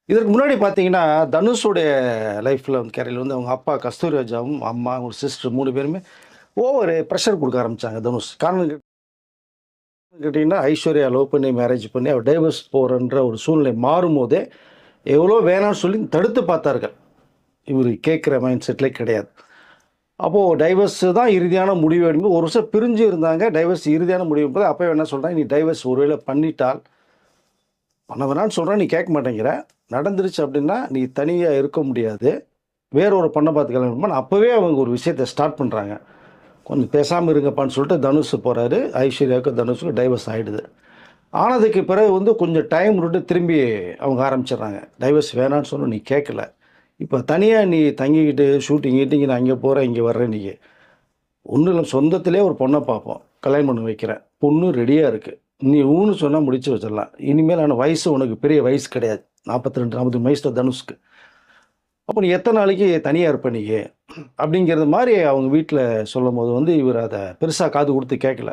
இதற்கு முன்னாடி பார்த்தீங்கன்னா, தனுஷுடைய லைஃப்ல வந்து கேரியர்ல வந்து அவங்க அப்பா கஸ்தூரிராஜாவும், அம்மா, ஒரு சிஸ்டர் 3 பேருமே ஓவரு பிரஷர் குடுக்க ஆரம்பிச்சாங்க தனுஷ். காரணம் கேட்டீங்கன்னா, ஐஸ்வர்யா லவ் பண்ணி மேரேஜ் பண்ணி அவர் டைவர்ஸ் போறன்ற ஒரு சூழ்நிலை மாறும்போதே, எவ்வளோ வேணாம்னு சொல்லி தடுத்து பார்த்தார்கள். இவரு கேட்கிற மைண்ட் செட்லே கிடையாது. அப்போ டைவர்ஸ் தான் இறுதியான முடிவு எடுக்கும்போது, ஒரு வருஷம் பிரிஞ்சு இருந்தாங்க. டைவர்ஸ் இறுதியான முடிவு போது அப்பவே என்ன சொல்றாங்க, "நீ டைவர்ஸ் ஒருவேளை பண்ணிட்டால், பண்ண வேணாம்னு சொல்றேன், நீ கேட்க மாட்டேங்கிற. நடந்துருச்சு அப்படின்னா, நீ தனியா இருக்க முடியாது. வேற ஒரு பொண்ண பார்த்து கல்யாணம் பண்ணு." அப்பவே அவங்க ஒரு விஷயத்த ஸ்டார்ட் பண்றாங்க. கொஞ்சம் பேசாம இருங்கப்பான்னு சொல்லிட்டு தனுஷ் போறாரு. ஐஸ்வர்யாவுக்கும் தனுஷுக்கும் டைவர்ஸ் ஆயிடுது. ஆனதுக்கு பிறகு வந்து கொஞ்சம் டைம் விட்டு திரும்பி அவங்க ஆரம்பிச்சிடுறாங்க. டைவர்ஸ் வேணான்னு சொன்னோம், நீ கேட்கல. இப்போ தனியா நீ தங்கிக்கிட்டு ஷூட்டிங் கீட்டிங்ன்னு அங்கே போற, இங்கே வர்ற நீ. ஒண்ணும் இல்ல, சொந்தத்திலே ஒரு பொண்ண பார்ப்போம். கல்யாணம் பண்ணி வைக்கிறேன். பொண்ணு ரெடியா இருக்கு. நீ ஊன்னு சொன்னா முடிச்சு வச்சிடலாம். இனிமேல் ஆனா வயசு உனக்கு பெரிய வயசு கிடையாது. 42, 43 வயசு தான் தனுஷ்க்கு. அப்போ நீ எத்தனை நாளைக்கு தனியா இருப்ப நீ? அப்படிங்கிறது மாரி அவங்க வீட்ல சொல்லும்போது வந்து இவர் அத பெருசா காது குடுத்து கேட்கல.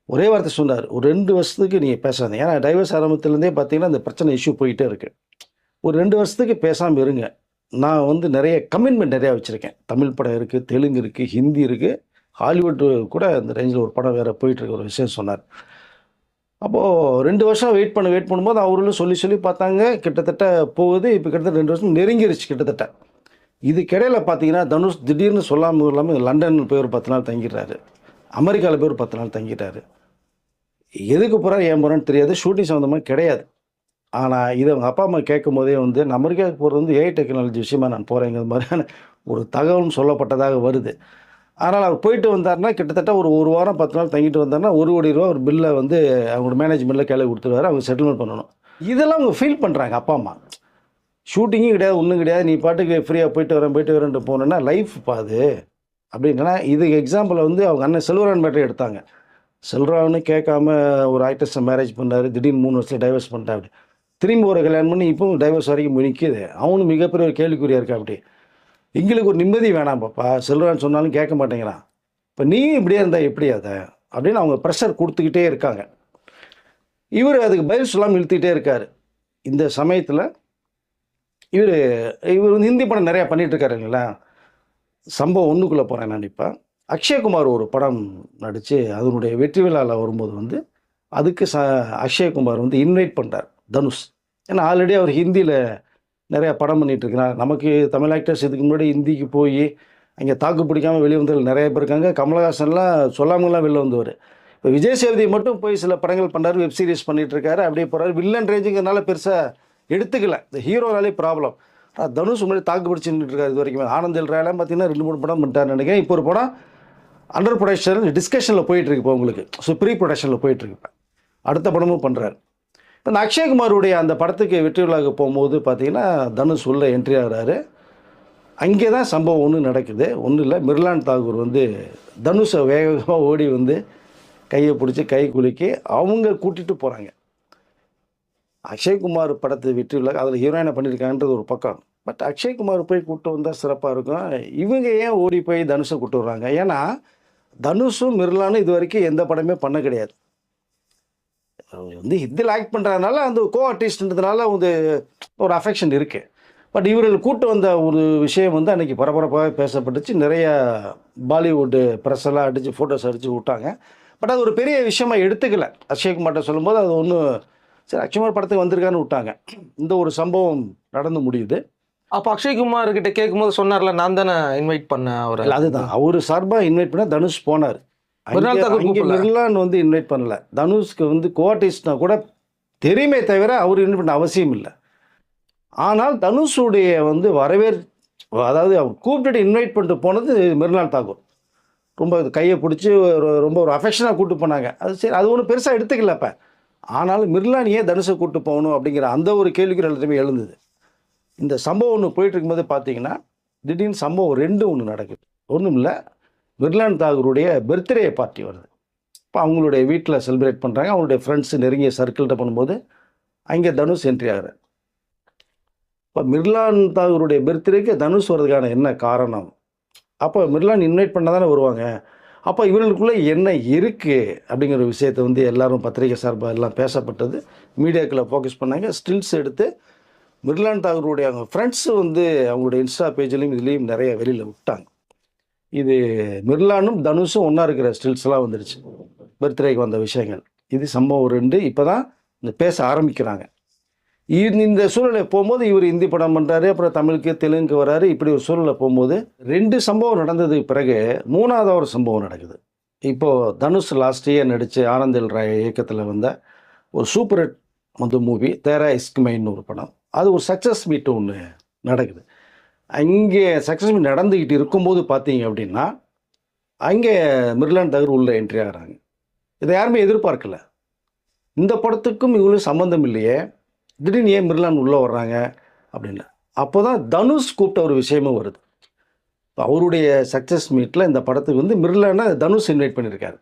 ஒரே வார்த்தை சொன்னாரு. "ஒரு 2 வருஷத்துக்கு நீங்க பேசாதீங்க." ஏன்னா டைவர்ஸ் ஆரம்பத்துலேருந்தே பார்த்தீங்கன்னா, இந்த பிரச்சனை இஷ்யூ போயிட்டே இருக்கு. "ஒரு 2 வருஷத்துக்கு பேசாம இருங்க. நான் வந்து நெறைய கமிட்மெண்ட் நெறையா வச்சிருக்கேன். தமிழ் படம் இருக்கு, தெலுங்கு இருக்கு, ஹிந்தி இருக்கு. ஹாலிவுட் கூட அந்த ரேஞ்சில ஒரு படம் வேற போயிட்டுருக்கு." ஒரு விஷயம் சொன்னார். அப்போ 2 வருஷம் வெயிட் பண்ணும்போது அவர்களும் சொல்லி சொல்லி பார்த்தாங்க. கிட்டத்தட்ட போகுது. இப்ப கிட்டத்தட்ட 2 வருஷம் நெருங்கிருச்சு கிட்டத்தட்ட. இதுக்கிடையில பார்த்தீங்கன்னா, தனுஷ் திடீர்னு சொல்லாம கொள்ளாம லண்டன் போய் ஒரு 10 நாள் தங்கிடுறாரு. அமெரிக்கால போய் ஒரு 10 நாள் தங்கிட்டாரு. எதுக்கு போறாரு, ஏன் போறாருன்னு தெரியாது. ஷூட்டிங் சம்மந்தமா கிடையாது. ஆனா, இத அவங்க அப்பா, அம்மா கேட்கும்போதே வந்து, "நான் அமெரிக்காவுக்கு போறது வந்து ஏஐ டெக்னாலஜி விஷயமா நான் போறேங்கிற" மாரியான ஒரு தகவலும் சொல்லப்பட்டதாக வருது. அதனால அவர் போயிட்டு வந்தாருன்னா, கிட்டத்தட்ட ஒரு 1 வாரம் 10 நாள் தங்கிட்டு வந்தாருன்னா, ரூ. 1,00,00,000 ஒரு பில்ல வந்து அவங்களோட மேனேஜ்மென்ட்ல கையில குடுத்துருவாரு. அவங்க செட்டில்மென்ட் பண்ணணும். இதெல்லாம் அவங்க ஃபீல் பண்றாங்க அப்பா, அம்மா. ஷூட்டிங்கும் கிடையாது, ஒண்ணும் கிடையாது. நீ பாட்டுக்கு ஃப்ரீயா போயிட்டு வரேன்ட்டு போனேன்னா, லைஃப்ப்பா அது. அப்படின்னா, இதுக்கு எக்ஸாம்பிள் வந்து அவங்க அண்ணன் செல்வராயன் மேட்டர் எடுத்தாங்க. செல்வராயன்னு கேட்காம ஒரு ஆக்ட்ரஸ மேரேஜ் பண்ணாரு. திடீர்னு 3 வருஷத்துல டைவர்ஸ் பண்ணிட்டாப்படி. திரும்பி ஒரு கல்யாணம் பண்ணி இப்பவும் டைவர்ஸ் வரைக்கும் போய் நிக்குது. அவனும் மிகப்பெரிய ஒரு கேள்விக்குறியா இருக்காப்படி. எங்களுக்கு ஒரு நிம்மதி வேணாம் பாப்பா. செல்வராயன் சொன்னாலும் கேட்க மாட்டேங்கிறான். இப்ப நீயும் இப்படியே இருந்தா எப்படி அத? அப்படின்னு அவங்க பிரஷர் குடுத்துக்கிட்டே இருக்காங்க. இவரு அதுக்கு பதில் சொல்லாம இழுத்துக்கிட்டே இருக்காரு. இந்த சமயத்துல இவரு இவரு வந்து ஹிந்தி படம் நெறைய பண்ணிட்டு இருக்காரு இல்லைங்களா? சம்பவம் 1க்குள்ள போறேன் நான் இப்ப. அக்ஷய்குமார் ஒரு படம் நடிச்சு, அதனுடைய வெற்றி விழால வரும்போது வந்து, அதுக்கு அக்ஷய்குமார் வந்து இன்வைட் பண்றார் தனுஷ். ஏன்னா ஆல்ரெடி அவர் ஹிந்தியில நெறைய படம் பண்ணிட்டு இருக்கிறார். நமக்கு தமிழ் ஆக்டர்ஸ் இதுக்கு முன்னாடி ஹிந்திக்கு போயி, அங்கே தாக்கு பிடிக்காம வெளிய வந்தவர்கள் நெறைய பேர் இருக்காங்க. கமலஹாசன்லாம் சொல்லாமலாம் வெளில வந்தவரு. இப்ப விஜய் சேதுபதி மட்டும் போய் சில படங்கள் பண்றாரு. வெப் சீரிஸ் பண்ணிட்டு இருக்காரு. அப்படியே போறாரு. வில்லன் ரேஞ்சுங்கிறனால பெருசா எடுத்துக்கல. இந்த ஹீரோனாலே ப்ராப்ளம். தனுஷ் முன்னாடி தாக்கு பிடிச்சு நின்னுட்டு இருக்காரு இதுவரைக்குமே. ஆனந்த் எல்ராயலாம் பார்த்தீங்கன்னா 2, 3 படம் பண்ணிட்டாருன்னு நெனைக்கிறேன். இப்போ ஒரு படம் அண்டர் புரொடக்ஷன் டிஸ்கஷன்ல போயிட்டு இருக்கு இப்போ உங்களுக்கு. ஸோ ப்ரீ புரொடக்ஷன்ல போயிட்டு இருக்கு இப்ப. அடுத்த படமும் பண்றாரு. இப்ப இந்த அக்ஷய்குமாருடைய அந்த படத்துக்கு வெற்றி விழாவுக்கு போம்போது பார்த்தீங்கன்னா, தனுஷ் உள்ள என்ட்ரி ஆகுறாரு. அங்கே தான் சம்பவம் ஒண்ணு நடக்குது. ஒண்ணும் இல்ல. மிர்லான் தாகூர் வந்து தனுஷ வேக வேகமா ஓடி வந்து கைய புடிச்சு கை குலுக்கி அவங்க கூட்டிட்டு போறாங்க. அக்ஷய்குமார் படத்து வெற்றி விழா அதில ஹீரோயினா பண்ணியிருக்காங்கன்றது ஒரு பக்கம். பட் அக்ஷய்குமார் போய் கூட்டு வந்தா சிறப்பா இருக்கும். இவங்க ஏன் ஓடி போய் தனுஷ கூட்டு வர்றாங்க? ஏன்னா, தனுஷும் மிர்லானும் இதுவரைக்கும் எந்த படமே பண்ண கிடையாது. அவர் வந்து ஹிந்தில ஆக்ட் பண்றதுனால அந்த கோ ஆர்டிஸ்ட்ன்றதுனால வந்து ஒரு அஃபெக்ஷன் இருக்கு. பட் இவர்கள் கூட்டு வந்த ஒரு விஷயம் வந்து அன்னைக்கு பரபரப்பாக பேசப்பட்டுச்சு. நிறைய பாலிவுட் பிரஸ் எல்லாம் அடிச்சு ஃபோட்டோஸ் அடிச்சு விட்டாங்க. பட் அது ஒரு பெரிய விஷயமா எடுத்துக்கல. அக்ஷய்குமார்ட்ட சொல்லும்போது அது ஒண்ணும் சரி அக்ஷய்குமார் படத்துக்கு வந்திருக்காருன்னு விட்டாங்க. இந்த ஒரு சம்பவம் நடந்து முடியுது. அப்ப அக்ஷய்குமார் கிட்ட கேட்கும்போது சொன்னார்ல, நான் தானே இன்வைட் பண்ணேன் அவர. இல்ல அதுதான். அவரு சார்பா இன்வைட் பண்ணா தனுஷ் போனாரு. அங்க மிர்னால் தாக்கூர் அங்க கூப்பிடல. மிர்லான் வந்து இன்வைட் பண்ணல. தனுஷ்க்கு வந்து கோ ஆர்டிஸ்ட்னா கூட தெரியுமே தவிர அவர் இன்வைட் பண்ண அவசியம் இல்ல. ஆனால் தனுஷுடைய வந்து அதாவது அவர் கூப்பிட்டுட்டு இன்வைட் பண்ணிட்டு போனது மிர்னால் தாக்கூர். ரொம்ப கைய புடிச்சு ரொம்ப ஒரு அஃபெக்ஷனா கூட்டு போனாங்க. அது சரி அது ஒண்ணும் பெருசா எடுத்துக்கல அப்ப. ஆனாலும் மிர்லான் ஏன் தனுஷ கூட்டு போகணும் அப்படிங்கிற அந்த ஒரு கேள்விக்குறி எல்லாத்துக்குமே எழுந்தது. இந்த சம்பவம் ஒண்ணு போயிட்டு இருக்கும்போது பார்த்தீங்கன்னா, திடீர்னு சம்பவம் 2 ஒண்ணு நடக்குது. ஒண்ணும் இல்ல. மிர்லான் தாகூருடைய பர்த்டே பார்ட்டி வருது. இப்ப அவங்களுடைய வீட்ல செலிப்ரேட் பண்றாங்க. அவங்களுடைய ஃப்ரெண்ட்ஸ் நெருங்கிய சர்க்கிள்ட்ட பண்ணும்போது, அங்கே தனுஷ் என்ட்ரி ஆகுறாரு. இப்ப மிர்லான் தாகூருடைய பர்த்டேக்கு தனுஷ் வர்றதுக்கான என்ன காரணம்? அப்ப மிர்லான் இன்வைட் பண்ணா தானே வருவாங்க. அப்ப இவர்களுக்குள்ள என்ன இருக்கு? அப்படிங்கிற விஷயத்த வந்து எல்லாரும் பத்திரிகை சார்பா எல்லாம் பேசப்பட்டது. மீடியாக்கள ஃபோக்கஸ் பண்ணாங்க. ஸ்டில்ஸ் எடுத்து மிர்லான் தாகூருடைய அவங்க ஃப்ரெண்ட்ஸு வந்து அவங்களுடைய இன்ஸ்டா பேஜ்லேயும் இதுலேயும் நிறைய வெளியில் விட்டாங்க. இது மிர்லானும் தனுஷும் ஒன்றா இருக்கிற ஸ்டில்ஸ்லாம் வந்துடுச்சு, பர்த்டேக்கு வந்த விஷயங்கள். இது சம்பவம் 2 இப்போ தான் இந்த பேச ஆரம்பிக்கிறாங்க. இந்த சூழ்நிலை போகும்போது இவர் ஹிந்தி படம் பண்ணுறாரு, அப்புறம் தமிழுக்கு தெலுங்குக்கு வராரு. இப்படி ஒரு சூழ்நிலை போகும்போது 2 சம்பவம் நடந்ததுக்கு பிறகு 3வது ஒரு சம்பவம் நடக்குது. இப்போது தனுஷ் லாஸ்ட் இயர் நடித்த ஆனந்தில் ராய் இயக்கத்தில் வந்த ஒரு சூப்பர் ஹிட் வந்து மூவி தேரா இஸ்க் மைன்னு ஒரு படம். அது ஒரு சக்ஸஸ் மீட் ஒன்று நடக்குது. அங்கே சக்ஸஸ் மீட் நடந்துக்கிட்டு இருக்கும்போது பார்த்தீங்க அப்படின்னா அங்கே மிர்லான் தாகூர் உள்ள என்ட்ரி ஆகிறாங்க. இதை யாருமே எதிர்பார்க்கல. இந்த படத்துக்கும் இவங்களும் சம்மந்தம் இல்லையே, திடீர்னு ஏன் மிர்லான் உள்ளே வர்றாங்க அப்படின்னு. அப்போ தான் தனுஷ் கூப்பிட்ட ஒரு விஷயமும் வருது. இப்போ அவருடைய சக்ஸஸ் மீட்டில் இந்த படத்துக்கு வந்து மிர்லானை தனுஷ் இன்வைட் பண்ணியிருக்காரு.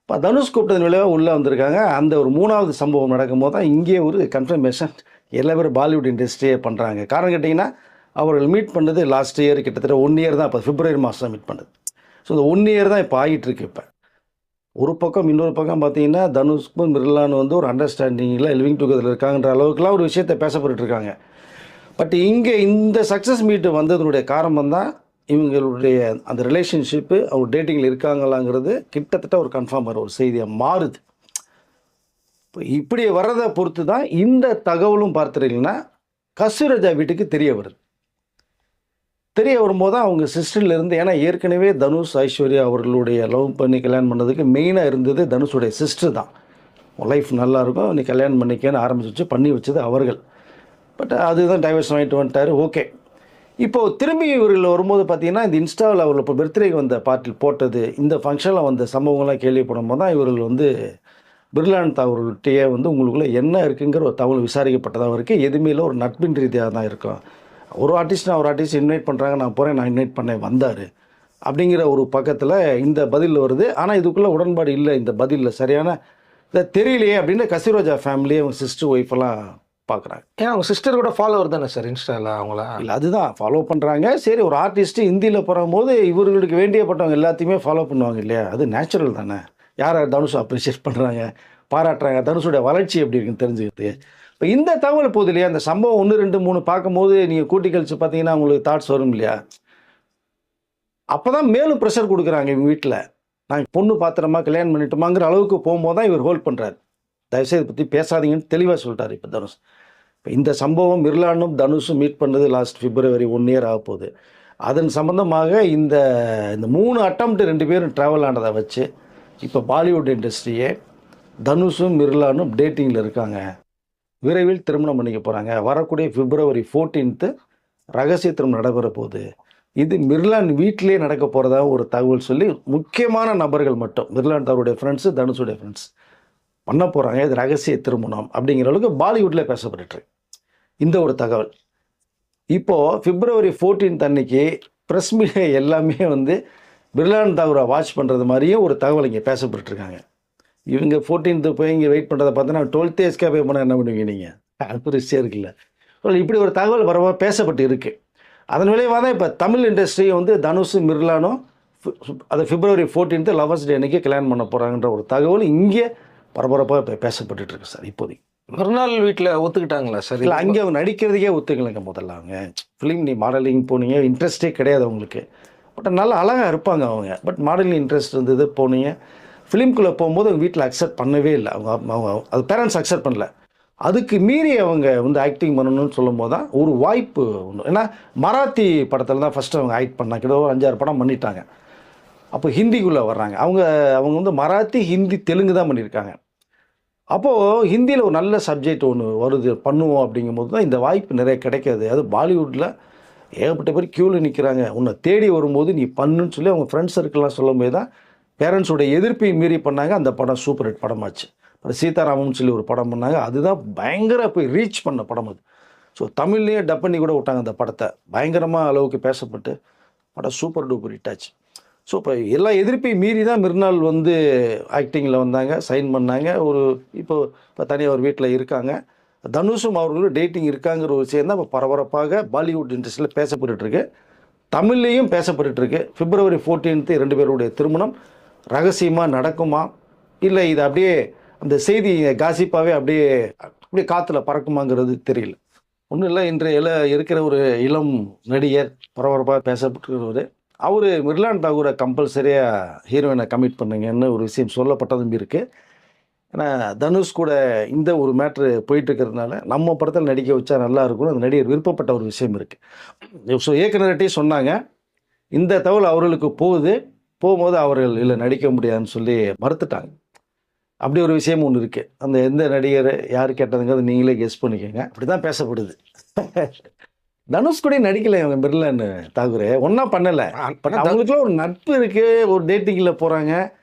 இப்போ தனுஷ் கூப்பிட்டது விளைவாக உள்ளே வந்திருக்காங்க. அந்த ஒரு 3வது சம்பவம் நடக்கும்போது தான் இங்கே ஒரு கன்ஃபர்மேஷன் எல்லா பேரும் பாலிவுட் இண்டஸ்ட்ரியே பண்ணுறாங்க. காரணம் கேட்டிங்கன்னா அவர்கள் மீட் பண்ணது லாஸ்ட் இயர் கிட்டத்தட்ட 1 இயர் தான். இப்போ பிப்ரவரி மாதம் மீட் பண்ணது. ஸோ இந்த 1 இயர் தான் இப்போ ஆகிட்டுருக்கு. இப்போ ஒரு பக்கம் இன்னொரு பக்கம் பார்த்தீங்கன்னா தனுஷ்க்கும் மிர்லான் வந்து ஒரு அண்டர்ஸ்டாண்டிங்கில் லிவிங் டுகெதர் இருக்காங்கன்ற அளவுக்குலாம் ஒரு விஷயத்தை பேசப்பட்டு இருக்காங்க. பட் இங்கே இந்த சக்ஸஸ் மீட்டு வந்ததுனுடைய காரணம் தான் இவங்களுடைய அந்த ரிலேஷன்ஷிப்பு அவங்க டேட்டிங்கில் இருக்காங்களாங்கிறது கிட்டத்தட்ட ஒரு கன்ஃபார்ம் ஒரு செய்தியாக மாறுது. இப்போ இப்படி வர்றதை பொறுத்து தான் இந்த தகவலும் பார்த்துட்டீங்கன்னா கஸ்தூரி வீட்டுக்கு தெரிய வருது. தெரிய வரும்போது தான் அவங்க சிஸ்டர்லேருந்து, ஏன்னா ஏற்கனவே தனுஷ் ஐஸ்வர்யா அவர்களுடைய லவ் பண்ணி கல்யாணம் பண்ணதுக்கு மெயினாக இருந்தது தனுஷுடைய சிஸ்டர் தான். உன் லைஃப் நல்லாயிருக்கும், நீ கல்யாணம் பண்ணிக்கன்னு ஆரம்பிச்சு பண்ணி வச்சது அவர்கள். பட் அதுதான் டைவர்ஸ் வாங்கிட்டு வந்துட்டார். ஓகே, இப்போது திரும்பி இவர்கள் வரும்போது பார்த்தீங்கன்னா இந்த இன்ஸ்டாவில் அவர்கள் இப்போ பர்த்டேக்கு வந்த பார்ட்டில் போட்டது, இந்த ஃபங்க்ஷனில் வந்த சம்பவங்கள்லாம் கேள்விப்படும் போது தான் இவர்கள் வந்து மிர்லான் தாகூர்கிட்டயே வந்து உங்களுக்குள்ளே என்ன இருக்குங்கிற ஒரு தகவல் விசாரிக்கப்பட்டதாக இருக்குது. எதுவுமே இல்லை, ஒரு நட்பின் ரீதியாக தான் இருக்கும். ஒரு ஆர்டிஸ்ட் இன்வைட் பண்ணுறாங்க, நான் போகிறேன், நான் இன்வைட் பண்ணேன், வந்தார் அப்படிங்கிற ஒரு பக்கத்தில் இந்த பதில் வருது. ஆனால் இதுக்குள்ளே உடன்பாடு இல்லை, இந்த பதிலில் சரியான இதை தெரியலையே அப்படின்னு கஸ்தூரி ஃபேமிலியே அவங்க சிஸ்டர் ஒய்ஃபெல்லாம் பார்க்குறாங்க. ஏன் அவங்க சிஸ்டர் கூட ஃபாலோவர் தானே சார் இன்ஸ்டாவில் அவங்களா? இல்லை, அதுதான் ஃபாலோ பண்ணுறாங்க. சரி, ஒரு ஆர்டிஸ்ட்டு ஹிந்தியில் போகும்போது இவர்களுக்கு வேண்டியப்பட்டவங்க எல்லாத்தையுமே ஃபாலோ பண்ணுவாங்க இல்லையா, அது நேச்சுரல் தானே. யார் தனுஷ் அப்ரிஷியேட் பண்ணுறாங்க, பாராட்டுறாங்க, தனுஷுடைய வளர்ச்சி எப்படி இருக்குன்னு தெரிஞ்சுக்கிட்டு. இப்போ இந்த தகவல் போகுது இல்லையா, அந்த சம்பவம் 1 2 3 பார்க்கும்போது நீங்கள் கூட்டி கழிச்சு பார்த்தீங்கன்னா உங்களுக்கு தாட்ஸ் வரும் இல்லையா. அப்போ தான் மேலும் ப்ரெஷர் கொடுக்குறாங்க இவங்க வீட்டில். நான் பொண்ணு பாத்திரமா கல்யாணம் பண்ணிட்டோமாங்கிற அளவுக்கு போகும்போது தான் இவர் ஹோல்ட் பண்ணுறாரு. தயவுசெய்து இதை பற்றி பேசாதீங்கன்னு தெளிவாக சொல்லிட்டார் இப்போ தனுஷ். இப்போ இந்த சம்பவம் மிர்லானும் தனுஷும் மீட் பண்ணது லாஸ்ட் பிப்ரவரி 1 இயர் ஆக போகுது. அதன் சம்பந்தமாக இந்த 3 அட்டம்ப்ட் 2 பேரும் ட்ராவல் ஆனதை வச்சு இப்போ பாலிவுட் இண்டஸ்ட்ரியே தனுஷும் மிர்லானும் டேட்டிங்கில் இருக்காங்க, விரைவில் திருமணம் பண்ணிக்க போகிறாங்க, வரக்கூடிய பிப்ரவரி 14 ரகசிய திருமணம் நடைபெற போகுது, இது மிர்லான் வீட்டிலே நடக்க போகிறதா ஒரு தகவல் சொல்லி முக்கியமான நபர்கள் மட்டும், மிர்லான் தாகூருடைய ஃப்ரெண்ட்ஸு, தனுஷுடைய ஃப்ரெண்ட்ஸ் பண்ண போகிறாங்க, இது ரகசிய திருமணம் அப்படிங்கிற அளவுக்கு பாலிவுட்டில் பேசப்பட்டுருக்கு இந்த ஒரு தகவல். இப்போது பிப்ரவரி 14 அன்னைக்கு ப்ரெஸ் மீடியா எல்லாமே வந்து மிர்லான் தாகூரை வாட்ச் பண்ணுறது மாதிரியும் ஒரு தகவல் இங்கே பேசப்பட்டுருக்காங்க. இவங்க 14 போய் இங்கே வெயிட் பண்ணுறதை பார்த்தீங்கன்னா 12th எஸ்கேப் பண்ணால் என்ன பண்ணுவீங்க நீங்கள், அது ஒரு விஷயம் இருக்குல்ல. இப்படி ஒரு தகவல் வரவா பேசப்பட்டு இருக்குது. அதன் விளைவாக தான் இப்போ தமிழ் இண்டஸ்ட்ரியை வந்து தனுஷும் மிர்லானும் அது பிப்ரவரி 14 லவர்ஸ் டே அன்றைக்கி கல்யாணம் பண்ண போகிறாங்கன்ற ஒரு தகவல் இங்கே பரபரப்பாக இப்போ பேசப்பட்டு இருக்கு சார். இப்போதைக்கு மறுநாள் வீட்டில் ஒத்துக்கிட்டாங்களா சார்? இல்லை, அங்கே அவங்க நடிக்கிறதுக்கே ஒத்துக்கலைங்க. முதல்ல அவங்க ஃபிலிம் நீ மாடலிங் போனீங்க, இன்ட்ரெஸ்டே கிடையாது அவங்களுக்கு. பட் நல்லா அழகாக இருப்பாங்க அவங்க. பட் மாடலிங் இன்ட்ரெஸ்ட் இருந்தது, போனீங்க. ஃபிலிம்குள்ளே போகும்போது அவங்க வீட்டில் அக்செப்ட் பண்ணவே இல்லை. அவங்க அது பேரண்ட்ஸ் அக்செப்ட் பண்ணல. அதுக்கு மீறி அவங்க வந்து ஆக்டிங் பண்ணணும்னு சொல்லும் போது தான் ஒரு வாய்ப்பு ஒன்று. ஏன்னா மராத்தி படத்தில் தான் ஃபஸ்ட்டு அவங்க ஆக்ட் பண்ணாங்க. கிட்ட ஒரு 5-6 படம் பண்ணிட்டாங்க. அப்போ ஹிந்திக்குள்ளே வர்றாங்க. அவங்க வந்து மராத்தி, ஹிந்தி, தெலுங்கு தான் பண்ணியிருக்காங்க. அப்போது ஹிந்தியில் ஒரு நல்ல சப்ஜெக்ட் ஒன்று வருது, பண்ணுவோம் அப்படிங்கும்போது தான் இந்த வாய்ப்பு நிறைய கிடைக்காது. அது பாலிவுட்டில் ஏகப்பட்ட பேர் க்யூவில் நிற்கிறாங்க. உன்னை தேடி வரும்போது நீ பண்ணுன்னு சொல்லி அவங்க ஃப்ரெண்ட்ஸ் சர்க்கிள்லாம் சொல்லும்போது தான் பேரண்ட்ஸோட எதிர்ப்பையும் மீறி பண்ணாங்க. அந்த படம் சூப்பர் ஹிட் படமாச்சு. அப்புறம் சீதாராமன் சொல்லி ஒரு படம் பண்ணாங்க. அதுதான் பயங்கர போய் ரீச் பண்ண படம் அது. ஸோ தமிழ்லேயே டப் பண்ணி கூட விட்டாங்க அந்த படத்தை. பயங்கரமாக அளவுக்கு பேசப்பட்டு படம் சூப்பர் டூப்பர் ஹிட் ஆச்சு. ஸோ இப்போ எல்லா எதிர்ப்பையும் மீறி தான் மிர்னால் வந்து ஆக்டிங்கில் வந்தாங்க, சைன் பண்ணாங்க. இப்போ தனியாக ஒரு வீட்டில் இருக்காங்க. தனுஷும் அவர்களும் டேட்டிங் இருக்காங்கிற ஒரு விஷயம் தான் இப்போ பரபரப்பாக பாலிவுட் இண்டஸ்ட்ரியில் பேசப்பட்டுருக்கு. தமிழ்லேயும் பேசப்பட்டுருக்கு. பிப்ரவரி 14 2 பேருடைய திருமணம் ரகசியமாக நடக்குமா, இல்லை இது அப்படியே அந்த செய்தி காசிப்பாகவே அப்படியே காற்றுல பறக்குமாங்கிறது தெரியல. ஒன்றும் இல்லை, இன்றைய இருக்கிற ஒரு இளம் நடிகர், பரபரப்பாக பேசப்பட்டிருக்கிறவர், அவர் மிர்லான் தாகூரை கம்பல்சரியாக ஹீரோயினை கமிட் பண்ணுங்கன்னு ஒரு விஷயம் சொல்லப்பட்டதும் இருக்குது. ஏன்னா தனுஷ் கூட இந்த ஒரு மேட்ரு போயிட்டு இருக்கிறதுனால நம்ம படத்தில் நடிக்க வச்சா நல்லா இருக்கும்னு அந்த நடிகர் விருப்பப்பட்ட ஒரு விஷயம் இருக்குது. ஸோ இயக்குனர்கிட்டே சொன்னாங்க, இந்த தகவல் அவர்களுக்கு போகும்போது அவர்கள் இல்லை நடிக்க முடியாதுன்னு சொல்லி மறுத்துட்டாங்க. அப்படி ஒரு விஷயம் ஒன்று இருக்குது. அந்த எந்த நடிகர் யார் கேட்டதுங்கிறது நீங்களே கெஸ் பண்ணிக்கோங்க. அப்படி தான் பேசப்படுது. தனுஷ் கூட நடிக்கலை அவங்க மிர்லான் தாகூர், ஒன்றா பண்ணலை. பட் அவங்களுக்குலாம் ஒரு நட்பு இருக்குது, ஒரு டேட்டிங்கில் போகிறாங்க,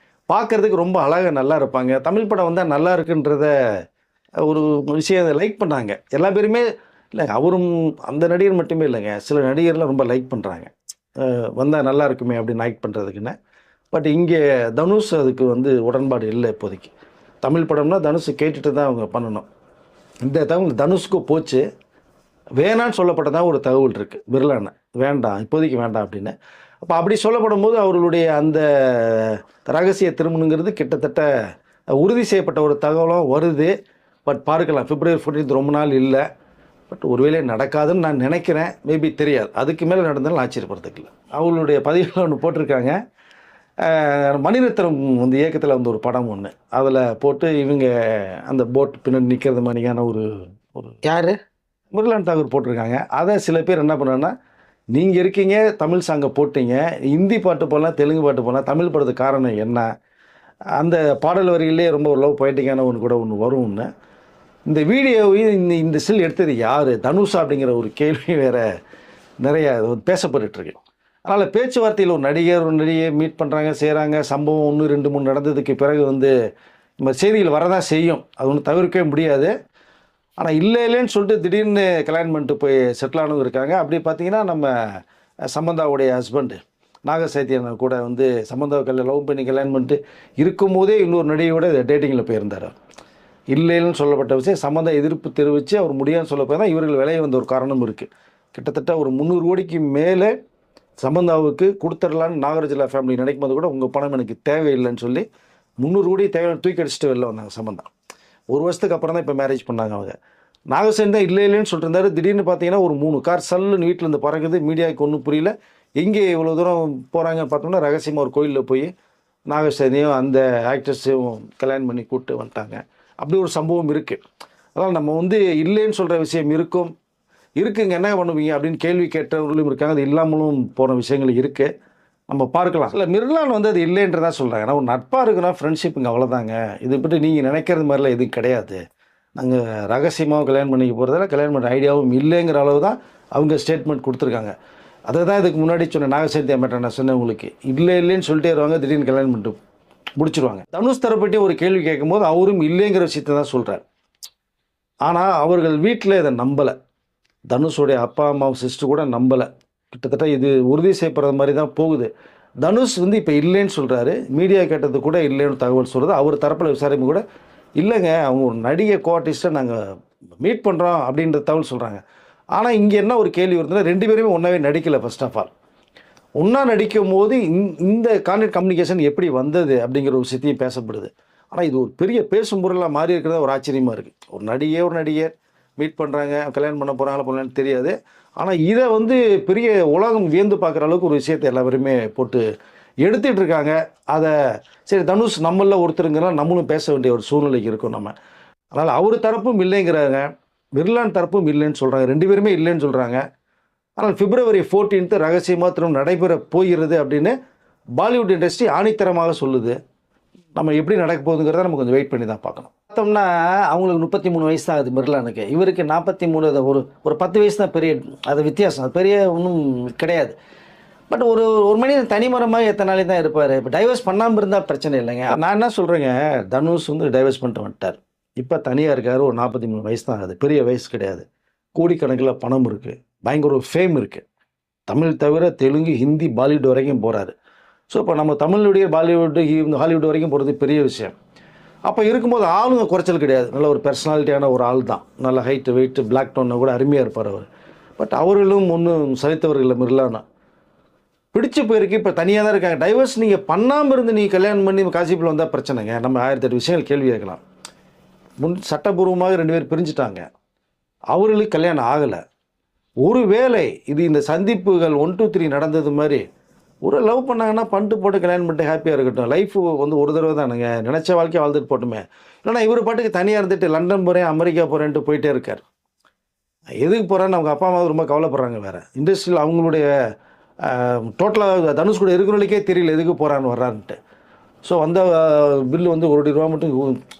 பார்க்குறதுக்கு ரொம்ப அழகாக நல்லா இருப்பாங்க. தமிழ் படம் வந்தால் நல்லா இருக்குன்றத ஒரு விஷயம் லைக் பண்ணாங்க எல்லா பேருமே. இல்லைங்க, அவரும் அந்த நடிகர் மட்டுமே இல்லைங்க, சில நடிகர்லாம் ரொம்ப லைக் பண்ணுறாங்க, வந்தால் நல்லா இருக்குமே அப்படின்னு லைக் பண்ணுறதுக்குன்னு. பட் இங்கே தனுஷ் அதுக்கு உடன்பாடு இல்லை இப்போதைக்கு. தமிழ் படம்னா தனுஷ் கேட்டுட்டு தான் அவங்க பண்ணணும். இந்த தகவல் தனுஷுக்கு போச்சு, வேணான்னு சொல்லப்பட்டதான் ஒரு தகவல் இருக்குது மிர்லான், வேண்டாம் இப்போதைக்கு வேண்டாம் அப்படின்னு. அப்போ அப்படி சொல்லப்படும் போது அவர்களுடைய அந்த ரகசிய திருமணங்கிறது கிட்டத்தட்ட உறுதி செய்யப்பட்ட ஒரு தகவலும் வருது. பட் பார்க்கலாம், February 14 ரொம்ப நாள் இல்லை. பட் ஒருவேளை நடக்காதுன்னு நான் நினைக்கிறேன், மேபி தெரியாது. அதுக்கு மேலே நடந்தாலும் ஆச்சரியப்படுறதுக்கு இல்லை. அவங்களுடைய பதிவில் ஒன்று போட்டிருக்காங்க, மணிரத்னம் இயக்கத்தில் ஒரு படம் ஒன்று, அதில் போட்டு இவங்க அந்த போட் பின்னாடி நிற்கிறது மாதிரியான ஒரு யாரு மிர்லான் தாகூர் போட்டிருக்காங்க. அதை சில பேர் என்ன பண்ணுறாங்கன்னா, நீங்கள் இருக்கீங்க தமிழ் சாங்கை போட்டீங்க, ஹிந்தி பாட்டு போடலாம், தெலுங்கு பாட்டு போடலாம், தமிழ் படத்துக்கு காரணம் என்ன? அந்த பாடல் வரியிலே ரொம்ப ஒரு லவ் பொயட்டிக்கான ஒன்று கூட ஒன்று வரும்னு. இந்த வீடியோவையும் இந்த ஸ்டில் எடுத்தது யார், தனுஷா அப்படிங்கிற ஒரு கேள்வி வேறு நிறைய பேசப்பட்டுருக்கு. அதனால் பேச்சுவார்த்தையில் ஒரு நடிகை மீட் பண்ணுறாங்க, செய்கிறாங்க, சம்பவம் 1 2 3 நடந்ததுக்கு பிறகு நம்ம செய்திகள் வரதான் செய்யும், அது ஒன்றும் தவிர்க்கவே முடியாது. ஆனால் இல்லைன்னு சொல்லிட்டு திடீர்னு கல்யாணம் பண்ணிட்டு போய் செட்டில் ஆனவங்க இருக்காங்க. அப்படி பார்த்தீங்கன்னா நம்ம சம்பந்தாவுடைய ஹஸ்பண்டு நாகசைத்தியன் கூட சம்பந்தாவை லவ் பண்ணி கல்யாணம் பண்ணிட்டு இருக்கும்போதே இன்னொரு நடிகையோட டேட்டிங்கில் போயிருந்தார். இல்லைன்னு சொல்லப்பட்ட விஷயம் சம்பந்தம் எதிர்ப்பு தெரிவித்து அவர் முடியாதுன்னு சொல்ல போய் தான் இவர்கள் விலையை ஒரு காரணம் இருக்குது. கிட்டத்தட்ட ஒரு 300 கோடிக்கு மேலே சம்பந்தாவுக்கு கொடுத்துடலான்னு நாகராஜலா ஃபேமிலி நினைக்கும் போது கூட உங்கள் பணம் எனக்கு தேவையில்லைன்னு சொல்லி 300 கோடி தேவையான தூக்கி அடிச்சுட்டு வெளில வந்தாங்க சம்பந்தம். 1 வருஷத்துக்கு அப்புறம் தான் இப்போ மேரேஜ் பண்ணாங்க அவங்க. நாகசேன் தான் இல்லைன்னு சொல்லிட்டு இருந்தார். திடீர்னு பார்த்தீங்கன்னா ஒரு 3 கார் சல்லுன்னு வீட்டிலேருந்து பறக்குது, மீடியாவுக்கு ஒன்றும் புரியல, எங்கே இவ்வளோ தூரம் போகிறாங்க பார்த்தோம்னா ரகசியமாக ஒரு கோயிலில் போய் நாகசேனையும் அந்த ஆக்ட்ரஸையும் கல்யாணம் பண்ணி கூப்பிட்டு வந்துட்டாங்க. அப்படி ஒரு சம்பவம் இருக்குது. அதனால் நம்ம இல்லைன்னு சொல்கிற விஷயம் இருக்குங்க, என்ன பண்ணுவீங்க அப்படின்னு கேள்வி கேட்டவர்களும் இருக்காங்க, அது இல்லாமலும் போன விஷயங்கள் இருக்குது, நம்ம பார்க்கலாம். இல்லை மிர்லான் அது இல்லைன்றதான் சொல்கிறாங்க. ஏன்னா ஒரு நட்பாக இருக்குன்னா ஃப்ரெண்ட்ஷிப்புங்க, அவ்வளோதாங்க. இது பற்றி நீங்கள் நினைக்கிறது மாதிரிலாம் எதுவும் கிடையாது. நாங்கள் ரகசியமாக கல்யாணம் பண்ணிக்க போகிறதால கல்யாணம் பண்ணுற ஐடியாவும் இல்லைங்கிற அளவு தான் அவங்க ஸ்டேட்மெண்ட் கொடுத்துருக்காங்க. அதை தான் இதுக்கு முன்னாடி சொன்ன நாகசேத்தியா மேட்டர் நான் சொன்னேன் உங்களுக்கு. இல்லைன்னு சொல்லிட்டே வருவாங்க, திடீர்னு கல்யாணம் பண்ணிட்டு முடிச்சிருவாங்க. தனுஷ் தரப்பட்டி ஒரு கேள்வி கேட்கும்போது அவரும் இல்லைங்கிற விஷயத்தை தான் சொல்கிறார். ஆனால் அவர்கள் வீட்டில் இதை நம்பலை, தனுஷோடைய அப்பா அம்மா சிஸ்டர் கூட நம்பலை. கிட்டத்தட்ட இது உறுதி செய்யப்படுற மாதிரி தான் போகுது. தனுஷ் இப்போ இல்லைன்னு சொல்கிறாரு, மீடியா கேட்டது கூட இல்லைன்னு தகவல் சொல்கிறது. அவர் தரப்பில் விசாரிப்பு கூட இல்லைங்க, அவங்க ஒரு நடிகை கோஆர்டிஸ்ட்டை நாங்கள் மீட் பண்ணுறோம் அப்படின்ற தகவல் சொல்கிறாங்க. ஆனால் இங்கே என்ன ஒரு கேள்வி வருதுன்னா, 2 பேருமே ஒன்றாவே நடிக்கலை. ஃபர்ஸ்ட் ஆஃப் ஆல் ஒன்றா நடிக்கும் போது இந்த கான்டெக்ட் கம்யூனிகேஷன் எப்படி வந்தது அப்படிங்கிற ஒரு விஷயத்தையும் பேசப்படுது. ஆனால் இது ஒரு பெரிய பேசும் பொருளாக மாறி இருக்கிறது ஒரு ஆச்சரியமாக இருக்குது. ஒரு நடிகர் மீட் பண்ணுறாங்க, கல்யாணம் பண்ண போகிறாங்களா பண்ணலான்னு தெரியாது. ஆனால் இதை பெரிய உலகம் வியந்து பார்க்குற அளவுக்கு ஒரு விஷயத்தை எல்லாருமே போட்டு எடுத்துகிட்டு இருக்காங்க. அதை சரி தனுஷ் நம்மளில் ஒருத்தருங்கிறனால நம்மளும் பேச வேண்டிய ஒரு சூழ்நிலைக்கு இருக்கும் நம்ம. அதனால் அவர் தரப்பும் இல்லைங்கிறாங்க, மிர்லான் தரப்பும் இல்லைன்னு சொல்கிறாங்க, 2 பேருமே இல்லைன்னு சொல்கிறாங்க. ஆனால் February 14 ரகசியமாக திரும்ப நடைபெற போகிறது அப்படின்னு பாலிவுட் இண்டஸ்ட்ரி ஆணித்தரமாக சொல்லுது. நம்ம எப்படி நடக்க போகுதுங்கிறத நம்ம கொஞ்சம் வெயிட் பண்ணி தான் பார்க்கணும். பார்த்தோம்னா அவங்களுக்கு 33 வயசு தான் ஆகுது மிர்லானுக்கு, இவருக்கு 43. ஒரு 10 வயசு தான் பெரிய அது வித்தியாசம், அது பெரிய ஒன்றும் கிடையாது. பட் ஒரு மனிதன் தனிமரமாக எத்தனை நாளே தான் இருப்பார். இப்போ டைவர்ஸ் பண்ணாமல் இருந்தால் பிரச்சனை இல்லைங்க. நான் என்ன சொல்கிறேங்க, தனுஷ் டைவர்ஸ் பண்ணிட்டு வந்துட்டார், இப்போ தனியாக இருக்கார், ஒரு 43 வயசு தான் ஆகுது, பெரிய வயசு கிடையாது. கோடிக்கணக்கில் பணம் இருக்குது, பயங்கர ஒரு ஃபேம் இருக்குது. தமிழ் தவிர தெலுங்கு, ஹிந்தி, பாலிவுட் வரைக்கும் போகிறாரு. ஸோ இப்போ நம்ம தமிழுடைய பாலிவுட்டு ஹாலிவுட் வரைக்கும் போகிறது பெரிய விஷயம். அப்போ இருக்கும்போது ஆளுங்க குறைச்சல் கிடையாது, நல்ல ஒரு பர்சனாலிட்டியான ஒரு ஆள் தான், நல்ல ஹைட்டு வெயிட்டு பிளாக் டோனை கூட அருமையாக இருப்பார் அவர். பட் அவர்களும் ஒன்றும் சலித்தவர்கள் மிர்லானா பிடிச்சி போயிருக்கு. இப்போ தனியாக தான் இருக்காங்க. டைவர்ஸ் நீங்கள் பண்ணாமல் இருந்து நீங்கள் கல்யாணம் பண்ணி காசிப்பில் வந்தால் பிரச்சனைங்க. நம்ம 1008 விஷயங்கள் கேள்வி கேட்கலாம். சட்டபூர்வமாக 2 பேர் பிரிஞ்சுட்டாங்க. அவர்களுக்கு கல்யாணம் ஆகலை. ஒருவேளை இது இந்த சந்திப்புகள் 1 2 3 நடந்தது மாதிரி ஒரு லவ் பண்ணாங்கன்னா பண்ணிட்டு போட்டு கல்யாணம் பண்ணிட்டு ஹாப்பியாக இருக்கட்டும். லைஃப் வந்து ஒரு தடவை தானுங்க, நினச்ச வாழ்க்கையை வாழ்ந்துட்டு போட்டுமே. இல்லைன்னா இவர் பாட்டுக்கு தனியாக இருந்துட்டு லண்டன் போகிறேன் அமெரிக்கா போகிறேன்ட்டு போயிட்டே இருக்கார். எதுக்கு போகிறான்னு அவங்க அப்பா அம்மா ரொம்ப கவலைப்படுறாங்க. வேறு இண்டஸ்ட்ரியில் அவங்களுடைய டோட்டலாக தனுஷ் கூட இருக்கிறவங்களுக்கே தெரியல எதுக்கு போகிறான்னு வர்றான்ட்டு. ஸோ வந்த பில்லு வந்து ₹1 கோடி மட்டும்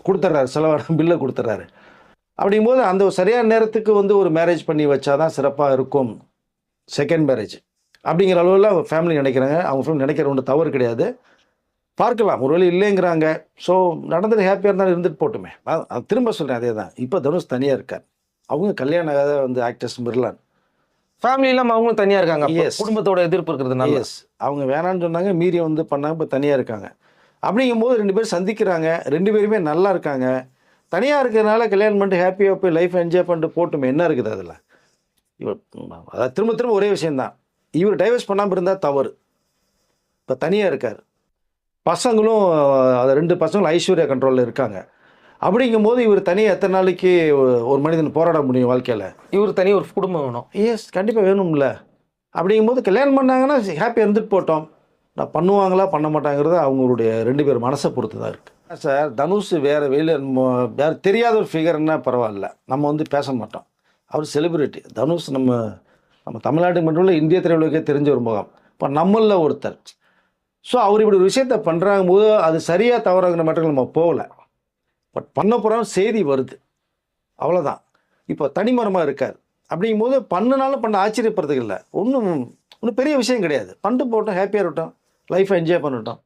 கொடுத்துட்றாரு, செலவான பில்லை கொடுத்துட்றாரு. அப்படிங்கும்போது அந்த சரியான நேரத்துக்கு வந்து ஒரு மேரேஜ் பண்ணி வச்சா தான் சிறப்பாக இருக்கும். செகண்ட் மேரேஜ் அப்படிங்கிற அளவில் ஃபேமிலி நினைக்கிறாங்க. அவங்க ஃபேமிலி நினைக்கிற ஒன்று தவறு கிடையாது. பார்க்கலாம், ஒருவேளை இல்லைங்கிறாங்க. ஸோ நடந்துட்டு ஹாப்பியாக இருந்தாலும் இருந்துட்டு போட்டுமே. அது திரும்ப சொல்கிறேன், அதே தான். இப்போ தனுஷ் தனியாக இருக்கார். அவங்க கல்யாணம் ஆகாத வந்து ஆக்டர்ஸ் மிர்லான். ஃபேமிலி இல்லாமல் அவங்களும் தனியாக இருக்காங்க. Yes. குடும்பத்தோட எதிர்ப்பு இருக்கிறதுனால. எஸ், அவங்க வேணான்னு சொன்னாங்க, மீறி வந்து பண்ணாங்க, இப்போ தனியாக இருக்காங்க. அப்படிங்கும்போது 2 பேரும் சந்திக்கிறாங்க, 2 பேருமே நல்லா இருக்காங்க. தனியாக இருக்கிறதுனால கல்யாணம் பண்ணிட்டு ஹாப்பியாக போய் லைஃப் என்ஜாய் பண்ணிட்டு போட்டுமே, என்ன இருக்குது அதில்? இவர் அதாவது திரும்ப திரும்ப ஒரே விஷயந்தான், இவர் டைவர்ஸ் பண்ணாமல் இருந்தால் தவறு. இப்போ தனியாக இருக்கார். பசங்களும் அது 2 பசங்களும் ஐஸ்வர்யா கண்ட்ரோலில் இருக்காங்க. அப்படிங்கும்போது இவர் தனியாக எத்தனை நாளைக்கு ஒரு மனிதன் போராட முடியும் வாழ்க்கையில்? இவர் தனி ஒரு குடும்பம் வேணும். எஸ், கண்டிப்பாக வேணும்ல. அப்படிங்கும்போது கல்யாணம் பண்ணாங்கன்னா ஹாப்பியாக இருந்துட்டு போட்டோம். நான் பண்ணுவாங்களா பண்ண மாட்டாங்கிறது அவங்களுடைய 2 பேர் மனசை பொறுத்து தான் இருக்குது. சார், தனுஷ் வேறு வெளியில் வேறு தெரியாத ஒரு ஃபிகர்னா பரவாயில்ல, நம்ம வந்து பேச மாட்டோம். அவர் செலிபிரிட்டி. தனுஷ் நம்ம தமிழ்நாட்டுக்கு மட்டும் இல்லை, இந்திய திரையுலகே தெரிஞ்ச ஒரு முகம். இப்போ நம்மளில் ஒருத்தர். ஸோ அவர் இப்படி ஒரு விஷயத்த பண்ணுறாங்க போது அது சரியாக தவறாங்கிற மட்டும் நம்ம போகலை. பட் பண்ண போகிறோம், செய்தி வருது, அவ்வளோதான். இப்போ தனிமரமாக இருக்கார். அப்படிங்கும்போது பண்ணுனாலும் பண்ண ஆச்சரியப்படுறதுக்கு இல்லை. ஒன்றும் பெரிய விஷயம் கிடையாது. பண்ணிட்டு போட்டோம், ஹாப்பியாக இருக்கட்டும், லைஃப்பை என்ஜாய் பண்ணட்டும்.